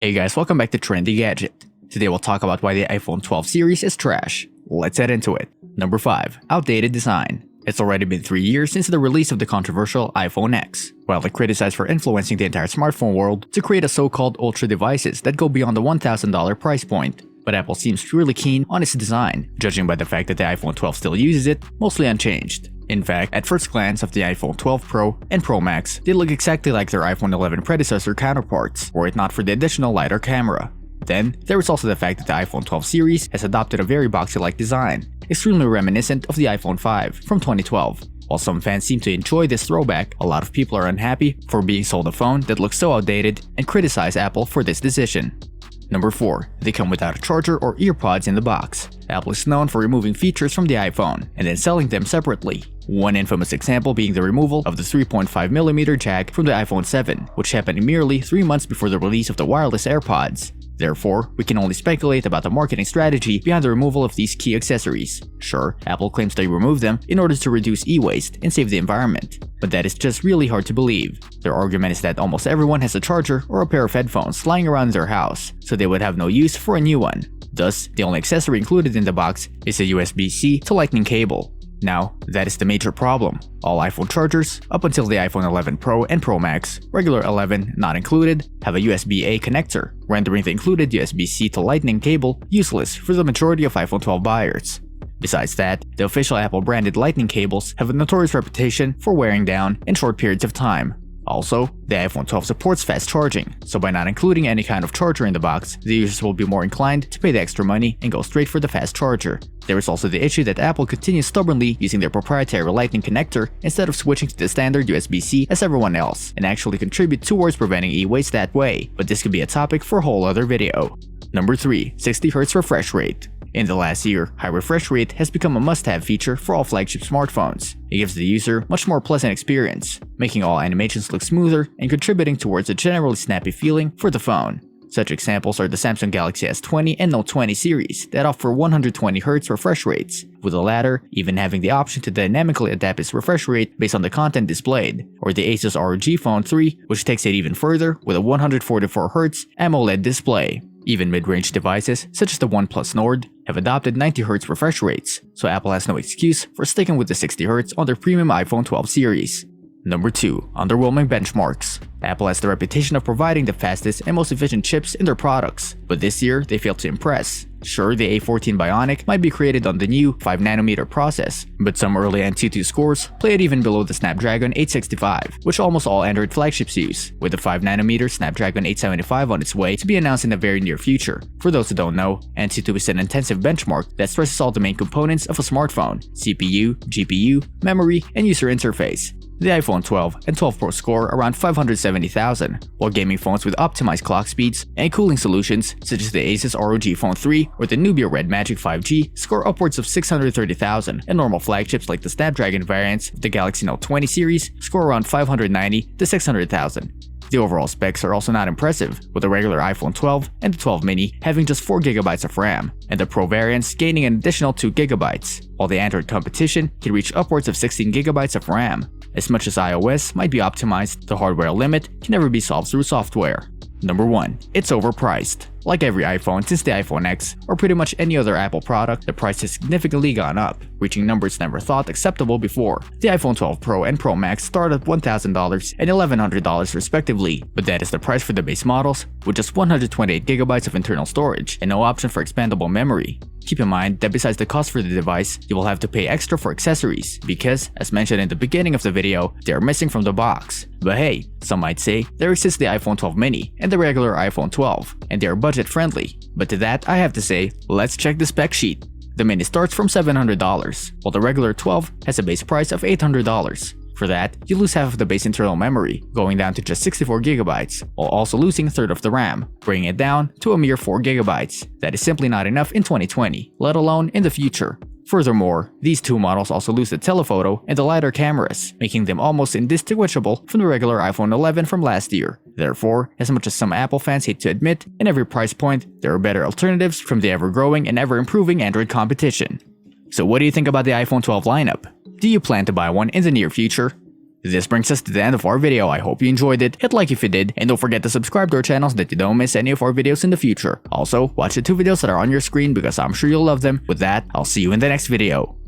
Hey guys, welcome back to Trendy Gadget. Today we'll talk about why the iPhone 12 series is trash. Let's head into it. Number 5. Outdated design. It's already been 3 years since the release of the controversial iPhone X. Widely criticized for influencing the entire smartphone world to create a so-called ultra devices that go beyond the $1,000 price point. But Apple seems really keen on its design, judging by the fact that the iPhone 12 still uses it, mostly unchanged. In fact, at first glance of the iPhone 12 Pro and Pro Max, they look exactly like their iPhone 11 predecessor counterparts, were it not for the additional lighter camera. Then, there is also the fact that the iPhone 12 series has adopted a very boxy-like design, extremely reminiscent of the iPhone 5 from 2012. While some fans seem to enjoy this throwback, a lot of people are unhappy for being sold a phone that looks so outdated and criticize Apple for this decision. Number 4. They come without a charger or earpods in the box. Apple is known for removing features from the iPhone and then selling them separately. One infamous example being the removal of the 3.5mm jack from the iPhone 7, which happened merely 3 months before the release of the wireless AirPods. Therefore, we can only speculate about the marketing strategy behind the removal of these key accessories. Sure, Apple claims they removed them in order to reduce e-waste and save the environment, but that is just really hard to believe. Their argument is that almost everyone has a charger or a pair of headphones lying around their house, so they would have no use for a new one. Thus, the only accessory included in the box is a USB-C to Lightning cable. Now, that is the major problem. All iPhone chargers, up until the iPhone 11 Pro and Pro Max, regular 11 not included, have a USB-A connector, rendering the included USB-C to Lightning cable useless for the majority of iPhone 12 buyers. Besides that, the official Apple branded Lightning cables have a notorious reputation for wearing down in short periods of time. Also, the iPhone 12 supports fast charging, so by not including any kind of charger in the box, the users will be more inclined to pay the extra money and go straight for the fast charger. There is also the issue that Apple continues stubbornly using their proprietary Lightning connector instead of switching to the standard USB-C as everyone else, and actually contribute towards preventing e-waste that way, but this could be a topic for a whole other video. Number 3. 60Hz refresh rate. In the last year, high refresh rate has become a must-have feature for all flagship smartphones. It gives the user much more pleasant experience, making all animations look smoother and contributing towards a generally snappy feeling for the phone. Such examples are the Samsung Galaxy S20 and Note 20 series that offer 120Hz refresh rates, with the latter even having the option to dynamically adapt its refresh rate based on the content displayed, or the Asus ROG Phone 3, which takes it even further with a 144Hz AMOLED display. Even mid-range devices, such as the OnePlus Nord, have adopted 90Hz refresh rates, so Apple has no excuse for sticking with the 60Hz on their premium iPhone 12 series. Number 2. Underwhelming benchmarks. Apple has the reputation of providing the fastest and most efficient chips in their products, but this year they failed to impress. Sure, the A14 Bionic might be created on the new 5nm process, but some early Antutu scores play it even below the Snapdragon 865, which almost all Android flagships use, with the 5nm Snapdragon 875 on its way to be announced in the very near future. For those who don't know, Antutu is an intensive benchmark that stresses all the main components of a smartphone: CPU, GPU, memory, and user interface. The iPhone 12 and 12 Pro score around 570,000, while gaming phones with optimized clock speeds and cooling solutions such as the Asus ROG Phone 3 or the Nubia Red Magic 5G score upwards of 630,000, and normal flagships like the Snapdragon variants of the Galaxy Note 20 series score around 590 to 600,000. The overall specs are also not impressive, with the regular iPhone 12 and the 12 mini having just 4GB of RAM, and the Pro variants gaining an additional 2GB, while the Android competition can reach upwards of 16GB of RAM. As much as iOS might be optimized, the hardware limit can never be solved through software. Number 1. It's overpriced. Like every iPhone since the iPhone X, or pretty much any other Apple product, the price has significantly gone up, reaching numbers never thought acceptable before. The iPhone 12 Pro and Pro Max start at $1,000 and $1,100 respectively, but that is the price for the base models, with just 128GB of internal storage and no option for expandable memory. Keep in mind that besides the cost for the device, you will have to pay extra for accessories because, as mentioned in the beginning of the video, they are missing from the box. But hey, some might say, there exists the iPhone 12 mini and the regular iPhone 12, and they are budget friendly. But to that, I have to say, let's check the spec sheet. The mini starts from $700, while the regular 12 has a base price of $800. For that, you lose half of the base internal memory, going down to just 64GB, while also losing a third of the RAM, bringing it down to a mere 4GB. That is simply not enough in 2020, let alone in the future. Furthermore, these two models also lose the telephoto and the lighter cameras, making them almost indistinguishable from the regular iPhone 11 from last year. Therefore, as much as some Apple fans hate to admit, in every price point, there are better alternatives from the ever-growing and ever-improving Android competition. So what do you think about the iPhone 12 lineup? Do you plan to buy one in the near future? This brings us to the end of our video. I hope you enjoyed it. Hit like if you did, and don't forget to subscribe to our channel so that you don't miss any of our videos in the future. Also, watch the 2 videos that are on your screen because I'm sure you'll love them. With that, I'll see you in the next video.